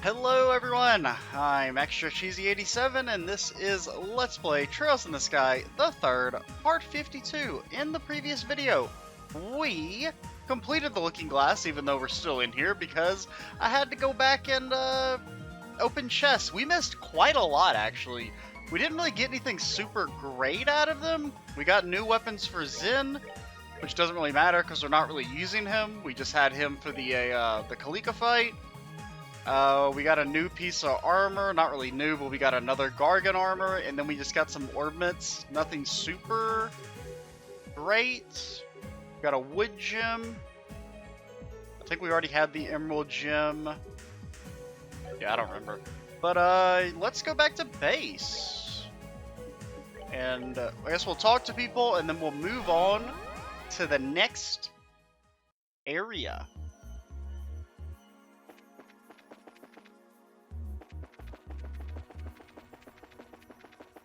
Hello everyone, I'm Extra Cheesy 87 and this is Let's Play Trails in the Sky, the third, part 52. In the previous video, we completed the Looking Glass even though we're still in here because I had to go back and open chests. We missed quite a lot actually. We didn't really get anything super great out of them. We got new weapons for Zen, which doesn't really matter because we're not really using him. We just had him for the Kalika fight. We got a new piece of armor, not really new, but we got another Gargan armor, and then we just got some ornaments, nothing super great. We got a wood gem. I think we already had the emerald gem. Yeah, I don't remember. But let's go back to base. And I guess we'll talk to people, and then we'll move on to the next area.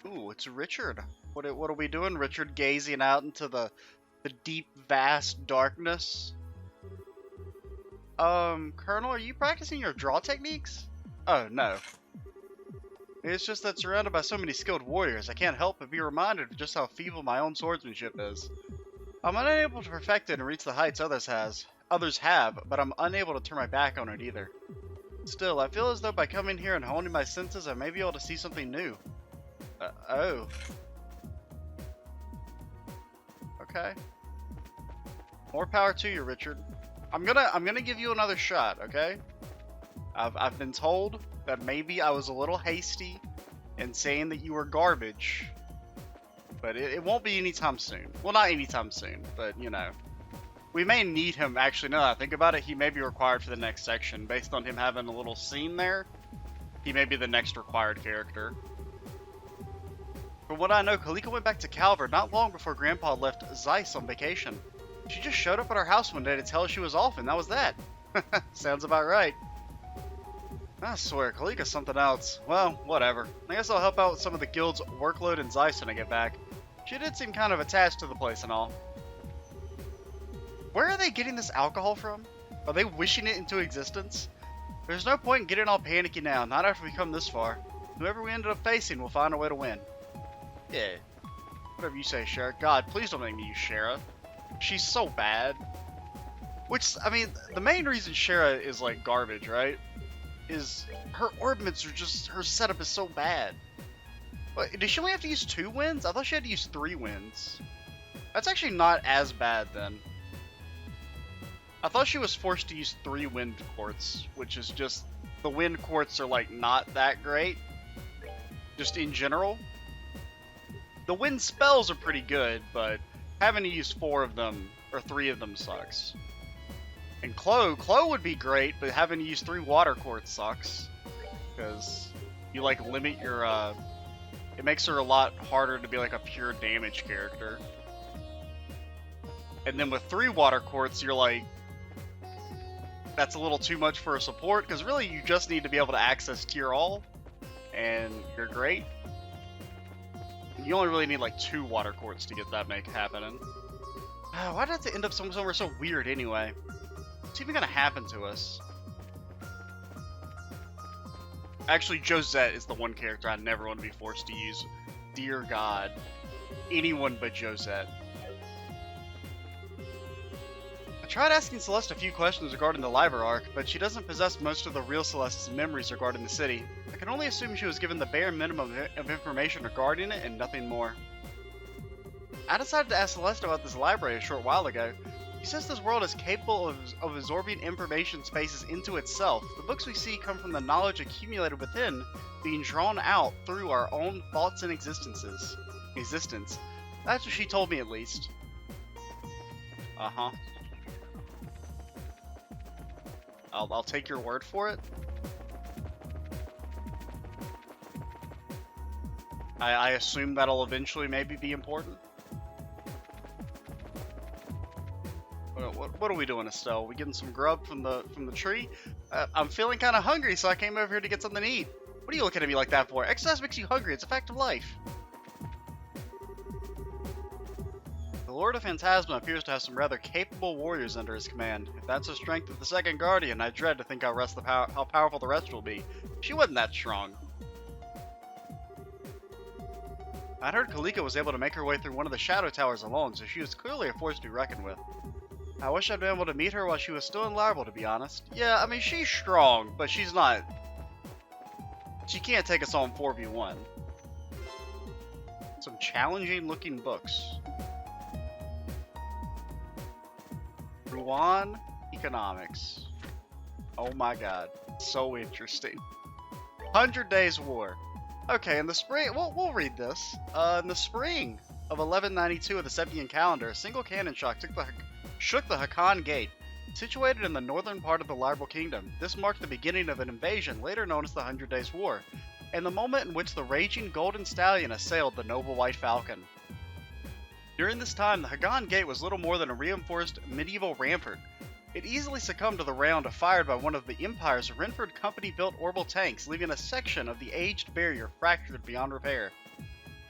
Ooh, it's Richard. What are we doing, Richard? Gazing out into the deep, vast darkness. Colonel, are you practicing your draw techniques? Oh, no. It's just that surrounded by so many skilled warriors, I can't help but be reminded of just how feeble my own swordsmanship is. I'm unable to perfect it and reach the heights others have, but I'm unable to turn my back on it either. Still, I feel as though by coming here and honing my senses, I may be able to see something new. Oh. Okay. More power to you, Richard. I'm gonna give you another shot, okay? I've been told that maybe I was a little hasty in saying that you were garbage. But it won't be anytime soon. Well, not anytime soon, but you know. We may need him, actually, now that I think about it, he may be required for the next section. Based on him having a little scene there, he may be the next required character. From what I know, Kalika went back to Calvert not long before Grandpa left Zeiss on vacation. She just showed up at our house one day to tell us she was off, and that was that. Sounds about right. I swear, Kalika's something else. Well, whatever. I guess I'll help out with some of the guild's workload in Zeiss when I get back. She did seem kind of attached to the place and all. Where are they getting this alcohol from? Are they wishing it into existence? There's no point in getting all panicky now, not after we come this far. Whoever we ended up facing will find a way to win. Yeah. Whatever you say, Shara. God, please don't make me use Shara. She's so bad. Which, I mean, the main reason Shara is, like, garbage, right? Is her ornaments are just, her setup is so bad. But, does she only have to use 2 winds? I thought she had to use 3 winds. That's actually not as bad, then. I thought she was forced to use 3 wind quartz, which is just, the wind quartz are, like, not that great. Just in general. The wind spells are pretty good, but having to use 4 of them, or 3 of them sucks. And Chloe would be great, but having to use 3 water quartz sucks. Because you like limit your, it makes her a lot harder to be like a pure damage character. And then with 3 water quartz, you're like, that's a little too much for a support, because really you just need to be able to access tier all, and you're great. You only really need like 2 water quartz to get that make happening. Why did it have to end up somewhere so weird anyway? What's even gonna happen to us? Actually, Josette is the one character I never want to be forced to use. Dear God. Anyone but Josette. I tried asking Celeste a few questions regarding the Liber Arc, but she doesn't possess most of the real Celeste's memories regarding the city. I can only assume she was given the bare minimum of information regarding it and nothing more. I decided to ask Celeste about this library a short while ago. She says this world is capable of absorbing information spaces into itself. The books we see come from the knowledge accumulated within, being drawn out through our own thoughts and existence. That's what she told me, at least. Uh-huh. I'll take your word for it. I assume that'll eventually maybe be important. What are we doing, Estelle? We getting some grub from the tree? I'm feeling kind of hungry, so I came over here to get something to eat. What are you looking at me like that for? Exercise makes you hungry. It's a fact of life. the Lord of Phantasma appears to have some rather capable warriors under his command. If that's the strength of the Second Guardian, I dread to think how powerful the rest will be. She wasn't that strong. I'd heard Kalika was able to make her way through one of the Shadow Towers alone, so she was clearly a force to be reckoned with. I wish I'd been able to meet her while she was still in Larval, to be honest. Yeah, I mean, she's strong, but she's not... She can't take us on 4v1. Some challenging looking books. Ruan Economics. Oh my god. So interesting. 100 Days War. Okay, in the spring, we'll read this. In the spring of 1192 of the Septian calendar, a single cannon shot shook the Hakan Gate, situated in the northern part of the Larval Kingdom. This marked the beginning of an invasion, later known as the 100 Days War, and the moment in which the raging Golden Stallion assailed the noble White Falcon. During this time, the Hagan Gate was little more than a reinforced medieval rampart. It easily succumbed to the round fired by one of the Empire's Renford Company-built orbital tanks, leaving a section of the aged barrier fractured beyond repair.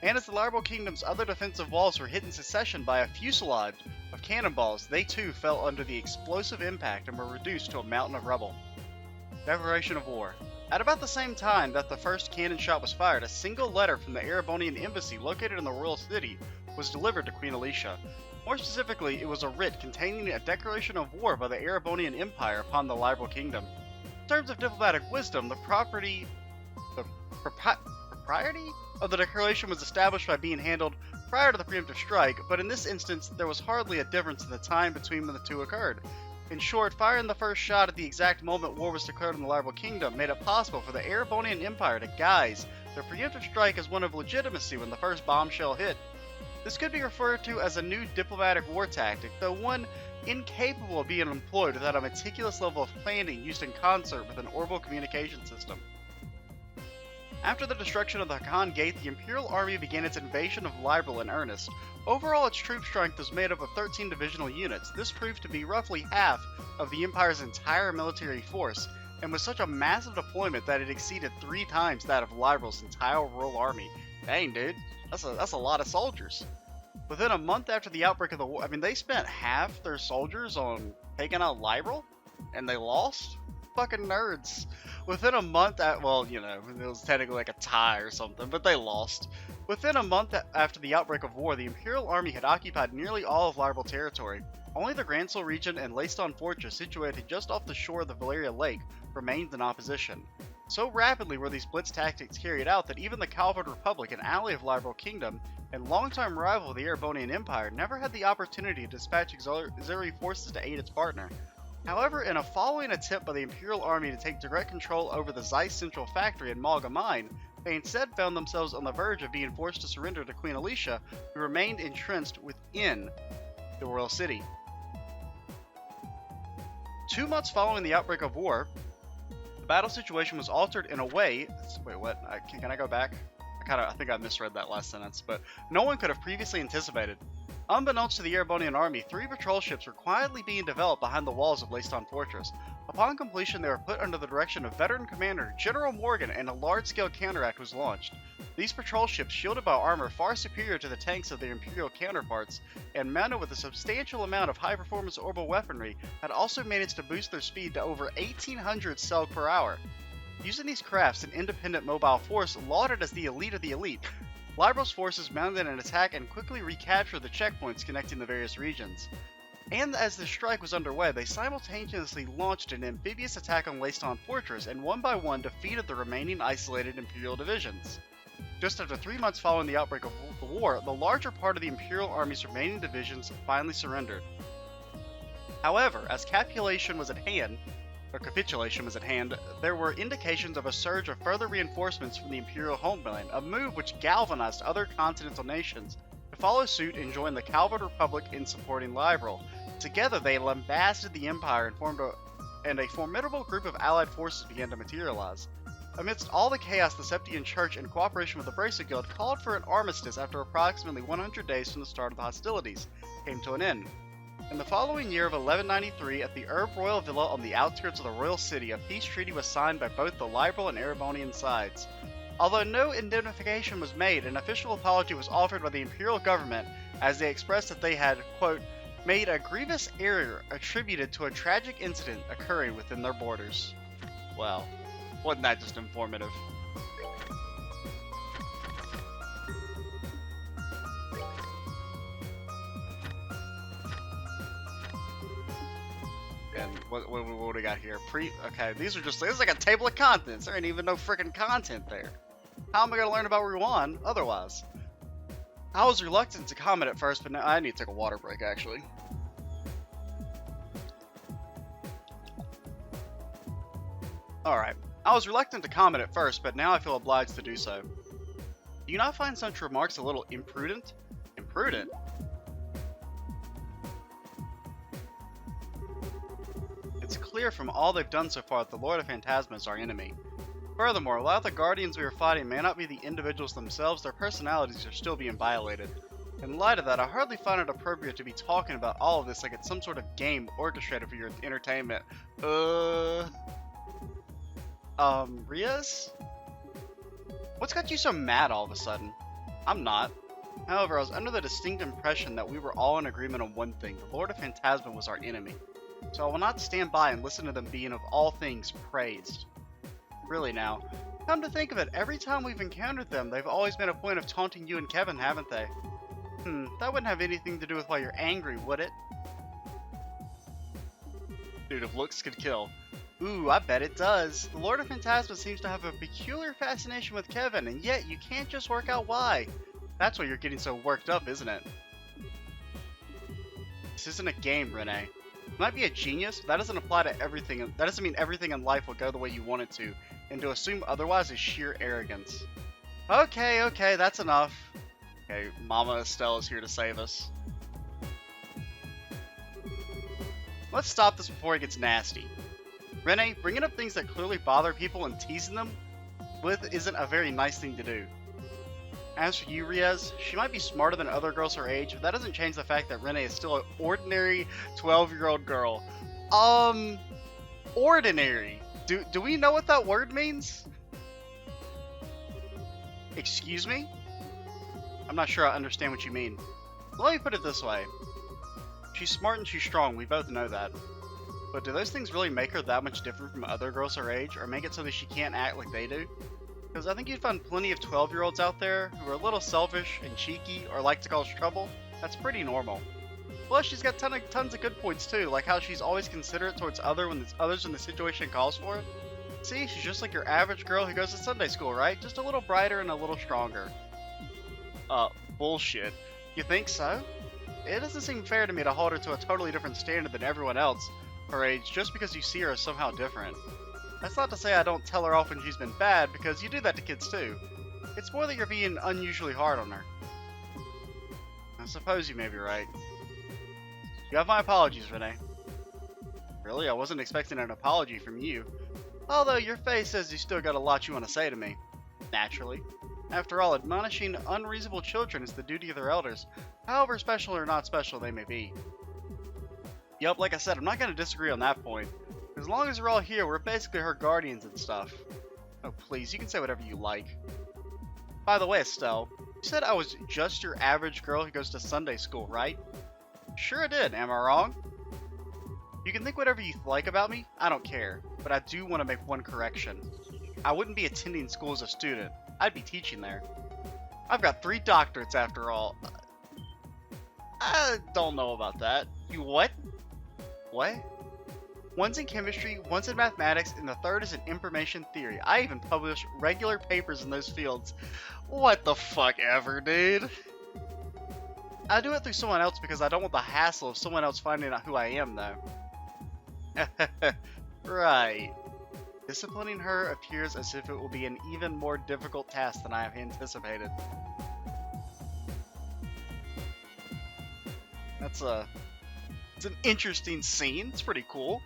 And as the Larval Kingdom's other defensive walls were hit in succession by a fusillade of cannonballs, they too fell under the explosive impact and were reduced to a mountain of rubble. Declaration of War. At about the same time that the first cannon shot was fired, a single letter from the Erebonian embassy located in the royal city was delivered to Queen Alicia. More specifically, it was a writ containing a declaration of war by the Erebonian Empire upon the Larval Kingdom. In terms of diplomatic wisdom, the propriety of the declaration was established by being handled prior to the preemptive strike, but in this instance, there was hardly a difference in the time between when the two occurred. In short, firing the first shot at the exact moment war was declared in the Larval Kingdom made it possible for the Erebonian Empire to guise their preemptive strike as one of legitimacy when the first bombshell hit. This could be referred to as a new diplomatic war tactic, though one incapable of being employed without a meticulous level of planning used in concert with an orbital communication system. After the destruction of the Hakan Gate, the Imperial Army began its invasion of Liberal in earnest. Overall, its troop strength was made up of 13 divisional units. This proved to be roughly half of the Empire's entire military force, and was such a massive deployment that it exceeded 3 times that of Liberal's entire royal army. Dang, dude. That's a lot of soldiers. Within a month after the outbreak of the war, I mean, they spent half their soldiers on taking out Liberal, and they lost? Fucking nerds. Within a month, well, you know, it was technically like a tie or something, but they lost. Within a month after the outbreak of war, the Imperial Army had occupied nearly all of Liberal territory. Only the Gransel region and Leiston Fortress, situated just off the shore of the Valeria Lake, remained in opposition. So rapidly were these blitz tactics carried out that even the Calvard Republic, an ally of Liberal Kingdom, and longtime rival of the Erebonian Empire, never had the opportunity to dispatch auxiliary forces to aid its partner. However, in a following attempt by the Imperial Army to take direct control over the Zeiss Central Factory in Malga Mine, they instead found themselves on the verge of being forced to surrender to Queen Alicia, who remained entrenched within the royal city. 2 months following the outbreak of war, the battle situation was altered in a way... Wait, what? Can I go back? I think I misread that last sentence, but no one could have previously anticipated. Unbeknownst to the Erebonian army, 3 patrol ships were quietly being developed behind the walls of Leiston Fortress. Upon completion, they were put under the direction of veteran commander General Morgan, and a large-scale counteract was launched. These patrol ships, shielded by armor far superior to the tanks of their Imperial counterparts, and mounted with a substantial amount of high-performance orbital weaponry, had also managed to boost their speed to over 1,800 cells per hour. Using these crafts, an independent mobile force lauded as the elite of the elite, Liberal's forces mounted an attack and quickly recaptured the checkpoints connecting the various regions. And as the strike was underway, they simultaneously launched an amphibious attack on Leiston Fortress and one by one defeated the remaining isolated Imperial divisions. Just after 3 months following the outbreak of the war, the larger part of the Imperial Army's remaining divisions finally surrendered. However, as capitulation was at hand, there were indications of a surge of further reinforcements from the Imperial homeland, a move which galvanized other continental nations to follow suit and join the Calvard Republic in supporting Liberal. Together they lambasted the Empire and a formidable group of allied forces began to materialize. Amidst all the chaos, the Septian Church, in cooperation with the Bracelet Guild, called for an armistice after approximately 100 days from the start of the hostilities came to an end. In the following year of 1193, at the Herb Royal Villa on the outskirts of the royal city, a peace treaty was signed by both the Liberal and Erebonian sides. Although no indemnification was made, an official apology was offered by the imperial government, as they expressed that they had, quote, made a grievous error attributed to a tragic incident occurring within their borders. Well, wasn't that just informative? And what do we got here? Okay, this is like a table of contents. There ain't even no freaking content there. How am I gonna learn about Ruan otherwise? I was reluctant to comment at first, but now I need to take a water break actually. Alright, I was reluctant to comment at first, but now I feel obliged to do so. Do you not find such remarks a little imprudent? Imprudent? It's clear from all they've done so far that the Lord of Phantasma is our enemy. Furthermore, while the Guardians we are fighting may not be the individuals themselves, their personalities are still being violated. In light of that, I hardly find it appropriate to be talking about all of this like it's some sort of game orchestrated for your entertainment. Riaz? What's got you so mad all of a sudden? I'm not. However, I was under the distinct impression that we were all in agreement on one thing. The Lord of Phantasma was our enemy. So I will not stand by and listen to them being of all things praised. Really now, come to think of it, every time we've encountered them, they've always made a point of taunting you and Kevin, haven't they? That wouldn't have anything to do with why you're angry, would it? Dude, if looks could kill. Ooh, I bet it does. The Lord of Phantasma seems to have a peculiar fascination with Kevin, and yet you can't just work out why. That's why you're getting so worked up, isn't it? This isn't a game, Renee. You might be a genius, but that doesn't apply to everything. That doesn't mean everything in life will go the way you want it to, and to assume otherwise is sheer arrogance. Okay, that's enough. Okay, Mama Estelle is here to save us. Let's stop this before it gets nasty. Renee, bringing up things that clearly bother people and teasing them with isn't a very nice thing to do. As for you, Riaz, she might be smarter than other girls her age, but that doesn't change the fact that Renee is still an ordinary 12-year-old girl. Ordinary. Do we know what that word means? Excuse me? I'm not sure I understand what you mean. Let me put it this way. She's smart and she's strong, we both know that. But do those things really make her that much different from other girls her age, or make it so that she can't act like they do? Because I think you'd find plenty of 12-year-olds out there who are a little selfish and cheeky or like to cause trouble. That's pretty normal. Plus, she's got tons of good points too, like how she's always considerate towards others when the situation calls for it. See, she's just like your average girl who goes to Sunday school, right? Just a little brighter and a little stronger. Bullshit. You think so? It doesn't seem fair to me to hold her to a totally different standard than everyone else her age just because you see her as somehow different. That's not to say I don't tell her off when she's been bad, because you do that to kids too. It's more that you're being unusually hard on her. I suppose you may be right. You have my apologies, Renee. Really? I wasn't expecting an apology from you. Although your face says you still got a lot you want to say to me. Naturally. After all, admonishing unreasonable children is the duty of their elders, however special or not special they may be. Yup, like I said, I'm not going to disagree on that point. As long as we're all here, we're basically her guardians and stuff. Oh, please, you can say whatever you like. By the way, Estelle, you said I was just your average girl who goes to Sunday school, right? Sure I did, am I wrong? You can think whatever you like about me, I don't care. But I do want to make one correction. I wouldn't be attending school as a student. I'd be teaching there. I've got 3 doctorates after all. I don't know about that. You what? What? One's in chemistry, one's in mathematics, and the third is in information theory. I even publish regular papers in those fields. What the fuck ever, dude? I do it through someone else because I don't want the hassle of someone else finding out who I am, though. Right. Disciplining her appears as if it will be an even more difficult task than I have anticipated. It's an interesting scene. It's pretty cool.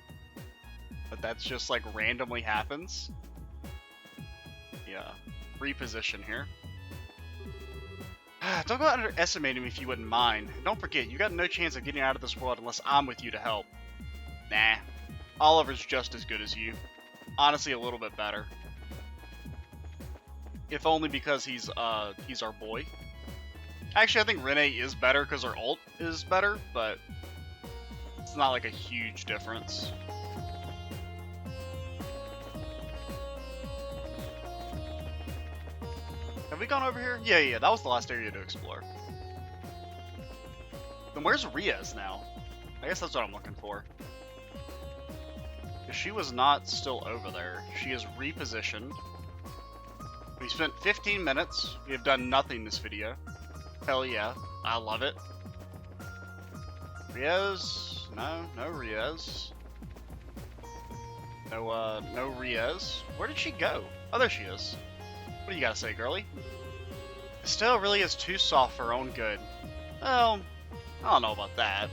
But that's just like randomly happens. Yeah. Reposition here. Don't go underestimating me if you wouldn't mind. Don't forget, you got no chance of getting out of this world unless I'm with you to help. Nah. Oliver's just as good as you. Honestly, a little bit better. If only because he's our boy. Actually, I think Renee is better because her ult is better, but it's not like a huge difference. Have we gone over here? Yeah, that was the last area to explore. Then where's Riaz now? I guess that's what I'm looking for. If she was not still over there, she is repositioned. We spent 15 minutes. We have done nothing this video. Hell yeah. I love it. Riaz? No Riaz. No Riaz. Where did she go? Oh, there she is. What do you gotta say, girlie? Estelle really is too soft for her own good. Well, I don't know about that.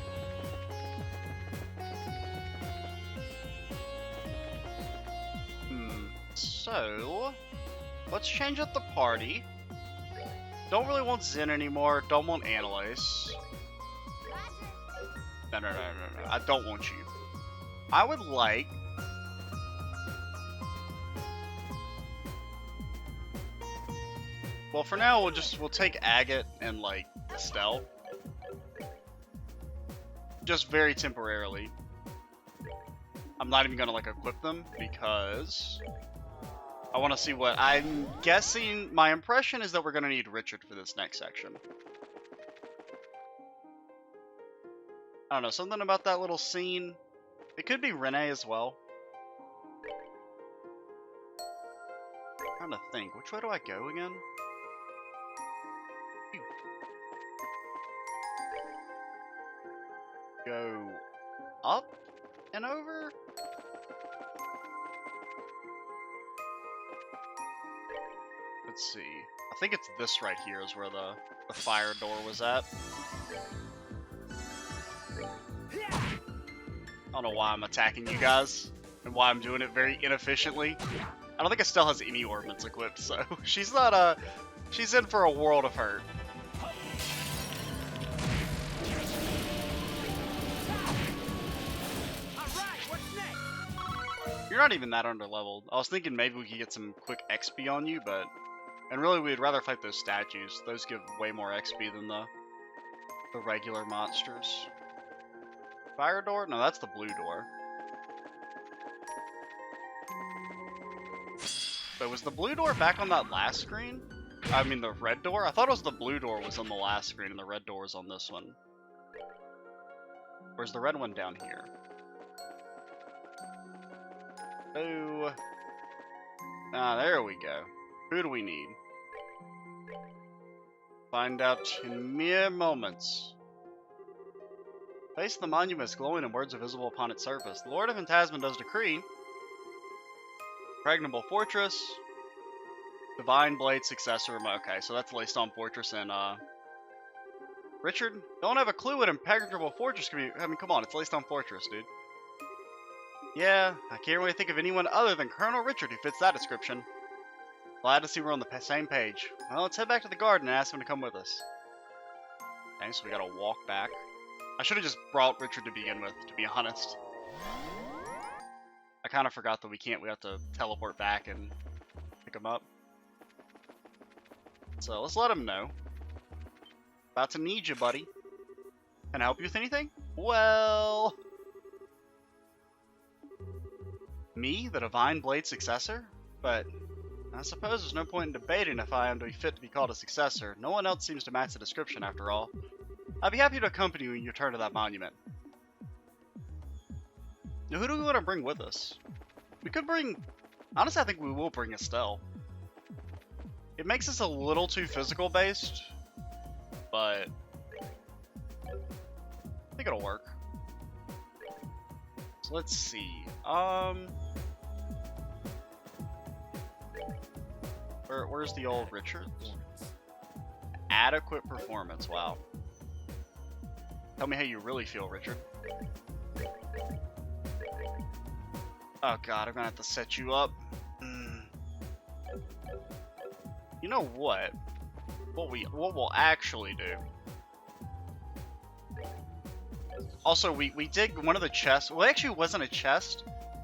So, let's change up the party. Don't really want Zen anymore. Don't want Annalise. No. I don't want you. I would like... Well, for now, we'll take Agate and, like, Estelle. Just very temporarily. I'm not even gonna, like, equip them, because... I want to see what... I'm guessing... My impression is that we're gonna need Richard for this next section. I don't know, something about that little scene. It could be Renee as well. I'm trying to think. Which way do I go again? Go up and over? Let's see. I think it's this right here is where the fire door was at. I don't know why I'm attacking you guys, and why I'm doing it very inefficiently. I don't think Estelle has any ornaments equipped, so she's not she's in for a world of hurt. You're not even that under-leveled. I was thinking maybe we could get some quick XP on you, but... And really, we'd rather fight those statues. Those give way more XP than the regular monsters. Fire door? No, that's the blue door. But was the blue door back on that last screen? I mean, the red door? I thought it was the blue door was on the last screen and the red door was on this one. Where's the red one down here? Oh. Ah, there we go. Who do we need? Find out in mere moments. Face of the monument is glowing and words are visible upon its surface. The Lord of Phantasma does decree. Impregnable Fortress. Divine Blade Successor. Okay, so that's Laystone Fortress and, Richard, don't have a clue what Impregnable Fortress can be. I mean, come on, it's Laystone Fortress, dude. Yeah, I can't really think of anyone other than Colonel Richard who fits that description. Glad to see we're on the same page. Well, let's head back to the garden and ask him to come with us. Okay, so we gotta walk back. I should have just brought Richard to begin with, to be honest. I kind of forgot that we have to teleport back and pick him up. So let's let him know. About to need you, buddy. Can I help you with anything? Well... Me, the Divine Blade Successor? But I suppose there's no point in debating if I am to be fit to be called a successor. No one else seems to match the description after all. I'd be happy to accompany you when you return to that monument. Now, who do we want to bring with us? We could bring... Honestly, I think we will bring Estelle. It makes us a little too physical based, but I think it'll work. So let's see. Where's the old Richard? Adequate performance. Wow. Tell me how you really feel, Richard. Oh god, I'm gonna have to set you up. You know what? What we'll actually do. Also, we did one of the chests. Well, actually, it wasn't a chest.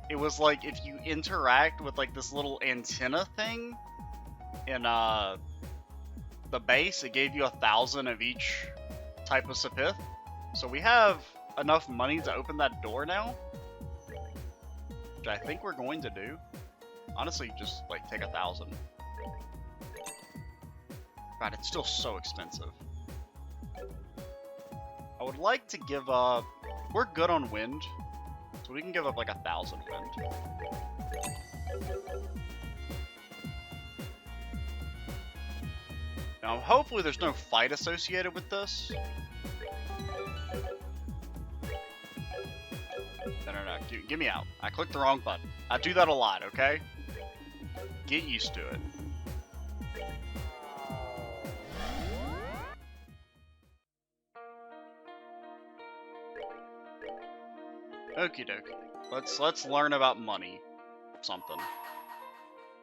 It was like if you interact with like this little antenna thing in the base, it gave you 1,000 of each type of Sepith. So we have enough money to open that door now, which I think we're going to do. Honestly, just like take 1,000. God, it's still so expensive. I would like to give up. We're good on wind, so we can give up like 1,000 wind. Now, hopefully there's no fight associated with this. No. Get me out. I clicked the wrong button. I do that a lot, okay? Get used to it. Okie dokie. Let's learn about money. Something.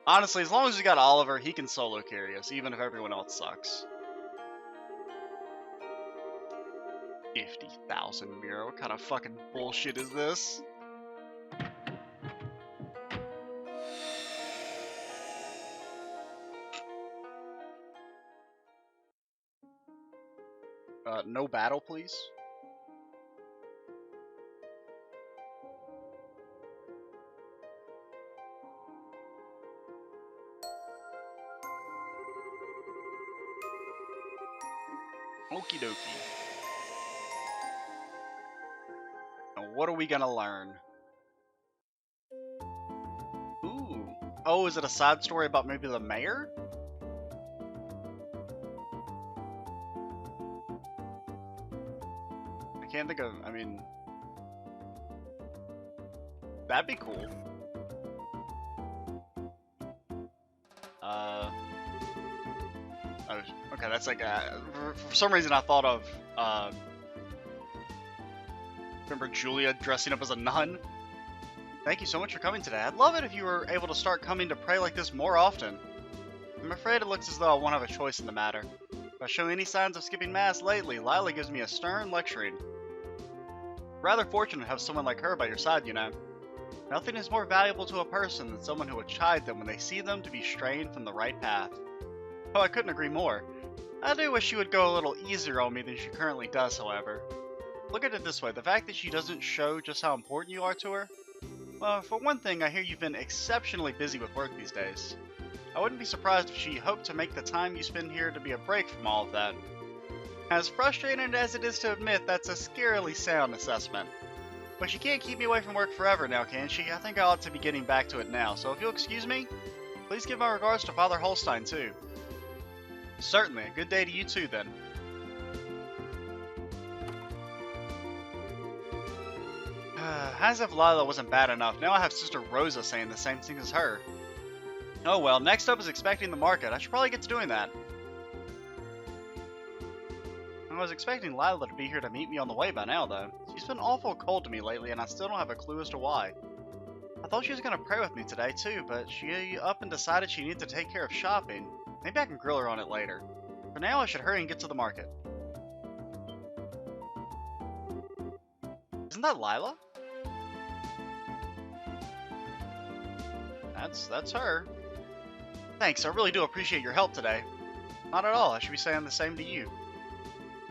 Honestly, as long as we got Oliver, he can solo carry us, even if everyone else sucks. 50,000 Mira. What kind of fucking bullshit is this? No battle, please. Okie dokie. Now, what are we gonna learn? Ooh. Oh, is it a side story about maybe the mayor? I can't think of, I mean... That'd be cool. Oh, okay, that's like for some reason I thought of, remember Julia dressing up as a nun? Thank you so much for coming today. I'd love it if you were able to start coming to pray like this more often. I'm afraid it looks as though I won't have a choice in the matter. If I show any signs of skipping mass lately, Lila gives me a stern lecturing. Rather fortunate to have someone like her by your side, you know. Nothing is more valuable to a person than someone who would chide them when they see them to be straying from the right path. Oh, I couldn't agree more. I do wish she would go a little easier on me than she currently does, however. Look at it this way, the fact that she doesn't show just how important you are to her? Well, for one thing, I hear you've been exceptionally busy with work these days. I wouldn't be surprised if she hoped to make the time you spend here to be a break from all of that. As frustrating as it is to admit, that's a scarily sound assessment. But she can't keep me away from work forever now, can she? I think I ought to be getting back to it now, so if you'll excuse me, please give my regards to Father Holstein, too. Certainly. A good day to you, too, then. As if Lila wasn't bad enough, now I have Sister Rosa saying the same thing as her. Oh well, next up is expecting the market. I should probably get to doing that. I was expecting Lila to be here to meet me on the way by now, though. She's been awful cold to me lately, and I still don't have a clue as to why. I thought she was going to pray with me today, too, but she up and decided she needed to take care of shopping. Maybe I can grill her on it later. For now, I should hurry and get to the market. Isn't that Lila? That's her. Thanks, I really do appreciate your help today. Not at all, I should be saying the same to you.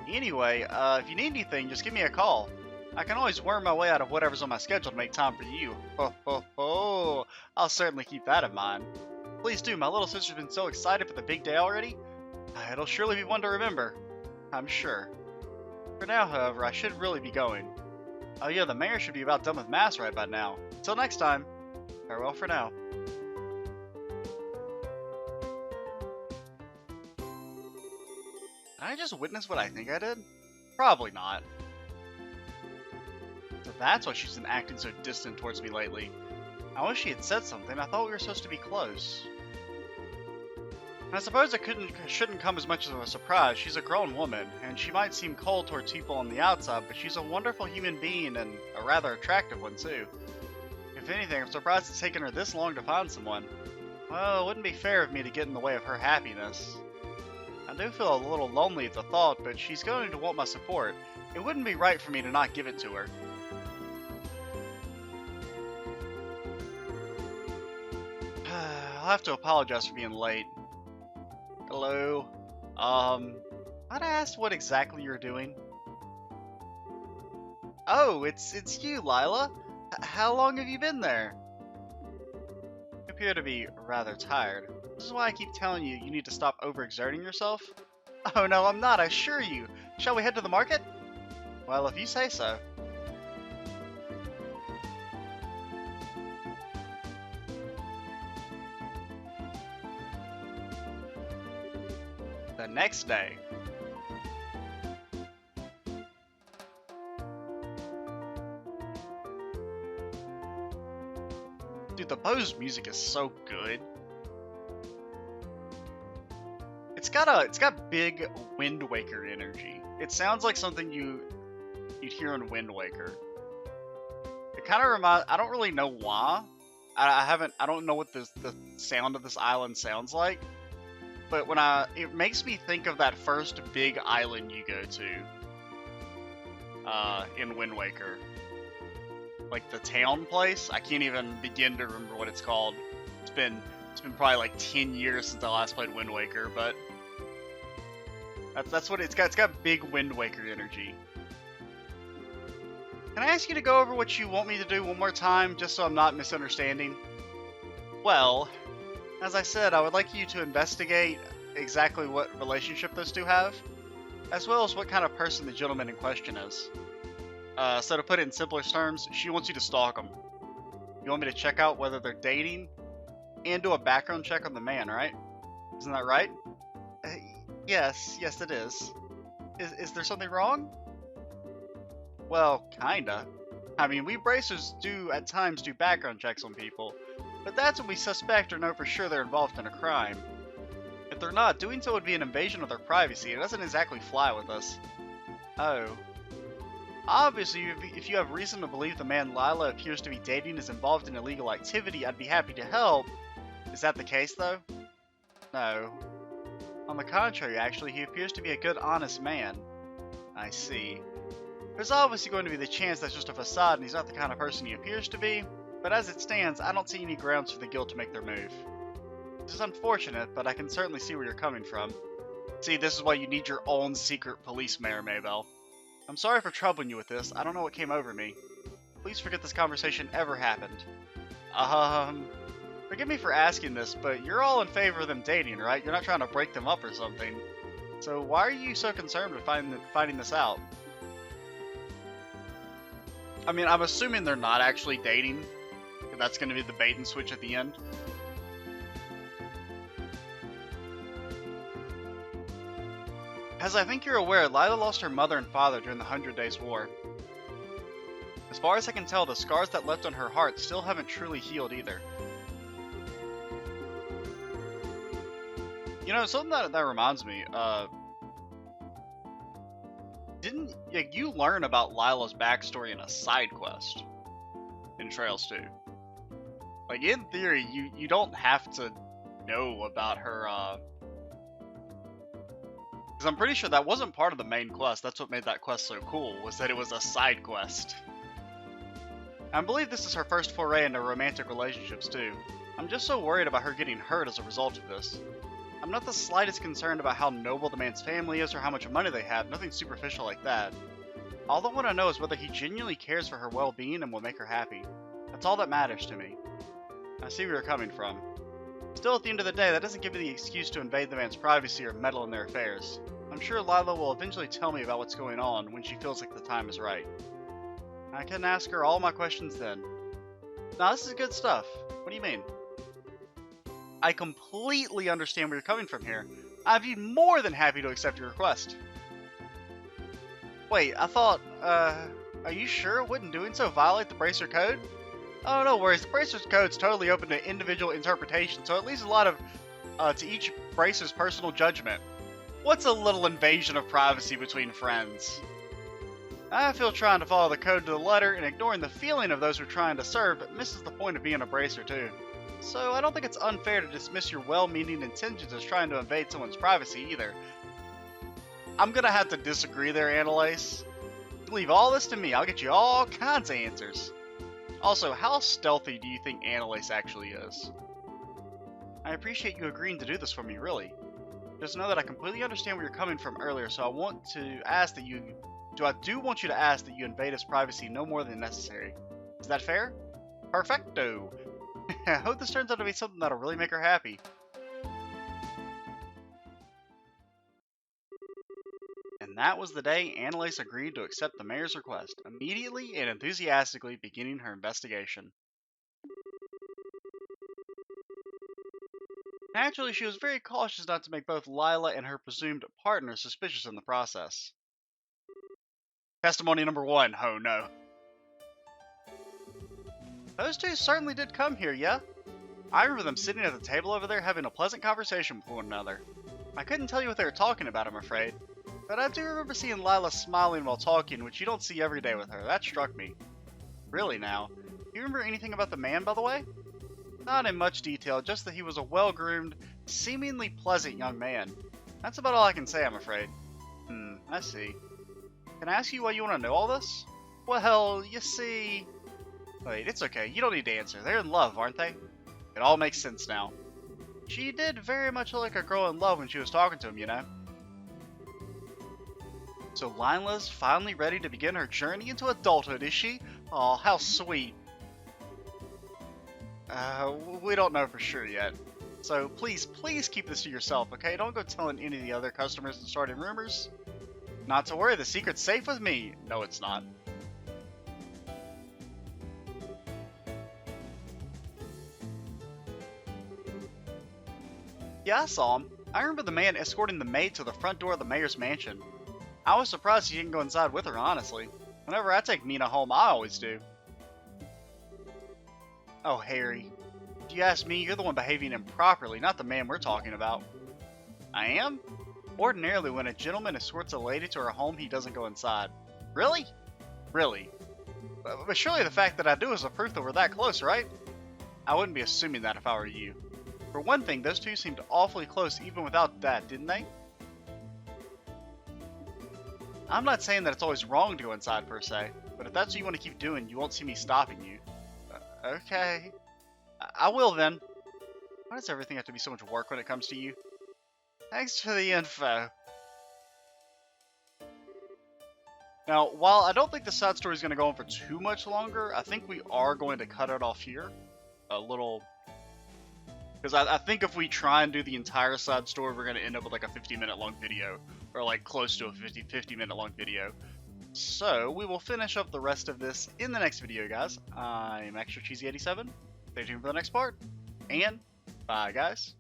Anyway, if you need anything, just give me a call. I can always worm my way out of whatever's on my schedule to make time for you. Ho ho ho! I'll certainly keep that in mind. Please do, my little sister's been so excited for the big day already. It'll surely be one to remember. I'm sure. For now, however, I should really be going. Oh yeah, the mayor should be about done with mass right by now. Until next time, farewell for now. Did I just witness what I think I did? Probably not. So that's why she's been acting so distant towards me lately. I wish she had said something. I thought we were supposed to be close. I suppose it shouldn't come as much of a surprise. She's a grown woman, and she might seem cold towards people on the outside, but she's a wonderful human being and a rather attractive one too. If anything, I'm surprised it's taken her this long to find someone. Well, it wouldn't be fair of me to get in the way of her happiness. I do feel a little lonely at the thought, but she's going to want my support. It wouldn't be right for me to not give it to her. I'll have to apologize for being late. Hello. Might I ask what exactly you're doing? Oh, it's you, Lila. How long have you been there? You appear to be rather tired. This is why I keep telling you you need to stop overexerting yourself. Oh no, I'm not, I assure you. Shall we head to the market? Well, if you say so. The next day. Dude, the Bose music is so good. It's got big Wind Waker energy. It sounds like something you'd hear in Wind Waker. It kind of reminds. I don't really know why. I don't know what the sound of this island sounds like. But it makes me think of that first big island you go to. In Wind Waker. Like the town place. I can't even begin to remember what it's called. It's been probably like 10 years since I last played Wind Waker, but that's what it's got. It's got big Wind Waker energy. Can I ask you to go over what you want me to do one more time, just so I'm not misunderstanding? Well, as I said, I would like you to investigate exactly what relationship those two have, as well as what kind of person the gentleman in question is. So to put it in simpler terms, she wants you to stalk them. You want me to check out whether they're dating, and do a background check on the man, right? Isn't that right? Yes, it is. Is there something wrong? Well, kinda. I mean, we bracers do at times do background checks on people, but that's when we suspect or know for sure they're involved in a crime. If they're not, doing so would be an invasion of their privacy. It doesn't exactly fly with us. Oh. Obviously, if you have reason to believe the man Lila appears to be dating is involved in illegal activity, I'd be happy to help. Is that the case, though? No. On the contrary, actually, he appears to be a good, honest man. I see. There's obviously going to be the chance that's just a facade and he's not the kind of person he appears to be, but as it stands, I don't see any grounds for the guild to make their move. This is unfortunate, but I can certainly see where you're coming from. See, this is why you need your own secret police mayor, Maybell. I'm sorry for troubling you with this. I don't know what came over me. Please forget this conversation ever happened. Forgive me for asking this, but you're all in favor of them dating, right? You're not trying to break them up or something. So why are you so concerned with finding this out? I mean, I'm assuming they're not actually dating. That's going to be the bait and switch at the end. As I think you're aware, Lila lost her mother and father during the 100 Days War. As far as I can tell, the scars that left on her heart still haven't truly healed either. You know, something that reminds me, didn't you learn about Lila's backstory in a side quest in Trails 2? Like, in theory, you don't have to know about her, because I'm pretty sure that wasn't part of the main quest. That's what made that quest so cool, was that it was a side quest. I believe this is her first foray into romantic relationships, too. I'm just so worried about her getting hurt as a result of this. I'm not the slightest concerned about how noble the man's family is or how much money they have, nothing superficial like that. All I want to know is whether he genuinely cares for her well-being and will make her happy. That's all that matters to me. I see where you're coming from. Still, at the end of the day, that doesn't give you the excuse to invade the man's privacy or meddle in their affairs. I'm sure Lila will eventually tell me about what's going on when she feels like the time is right. I can ask her all my questions then. Now, this is good stuff. What do you mean? I completely understand where you're coming from here. I'd be more than happy to accept your request. Wait, I thought, are you sure wouldn't doing so violate the Bracer Code? Oh, no worries. The Bracer's Code's totally open to individual interpretation, so it leaves a lot of, to each Bracer's personal judgment. What's a little invasion of privacy between friends? I feel trying to follow the code to the letter and ignoring the feeling of those we're trying to serve, but misses the point of being a Bracer, too. So I don't think it's unfair to dismiss your well-meaning intentions as trying to invade someone's privacy, either. I'm gonna have to disagree there, Annalise. Leave all this to me. I'll get you all kinds of answers. Also, how stealthy do you think Annalise actually is? I appreciate you agreeing to do this for me, really. Just know that I completely understand where you're coming from earlier, so I want to ask that you... I do want you to ask that you invade his privacy no more than necessary. Is that fair? Perfecto! I hope this turns out to be something that'll really make her happy. And that was the day Annalise agreed to accept the mayor's request, immediately and enthusiastically beginning her investigation. Naturally, she was very cautious not to make both Lila and her presumed partner suspicious in the process. Testimony number 1, oh no. Those two certainly did come here, yeah? I remember them sitting at the table over there having a pleasant conversation with one another. I couldn't tell you what they were talking about, I'm afraid. But I do remember seeing Lila smiling while talking, which you don't see every day with her. That struck me. Really now, do you remember anything about the man, by the way? Not in much detail, just that he was a well-groomed, seemingly pleasant young man. That's about all I can say, I'm afraid. I see. Can I ask you why you want to know all this? Well, you see... Wait, it's okay. You don't need to answer. They're in love, aren't they? It all makes sense now. She did very much look like a girl in love when she was talking to him, you know? So Lila's finally ready to begin her journey into adulthood, is she? Aw, how sweet. We don't know for sure yet. So please keep this to yourself, okay? Don't go telling any of the other customers and starting rumors. Not to worry, the secret's safe with me. No, it's not. Yeah, I saw him. I remember the man escorting the maid to the front door of the mayor's mansion. I was surprised he didn't go inside with her, honestly. Whenever I take Mina home, I always do. Oh, Harry. If you ask me, you're the one behaving improperly, not the man we're talking about. I am? Ordinarily, when a gentleman escorts a lady to her home, he doesn't go inside. Really? Really. But surely the fact that I do is a proof that we're that close, right? I wouldn't be assuming that if I were you. For one thing, those two seemed awfully close even without that, didn't they? I'm not saying that it's always wrong to go inside per se, but if that's what you want to keep doing, you won't see me stopping you. Okay. I will then. Why does everything have to be so much work when it comes to you? Thanks for the info. Now, while I don't think the side story is going to go on for too much longer, I think we are going to cut it off here. A little... Because I think if we try and do the entire side story, we're going to end up with like a 50-minute long video. Or like close to a 50-minute long video. So, we will finish up the rest of this in the next video, guys. I'm Extra Cheesy 87. Stay tuned for the next part. And, bye, guys.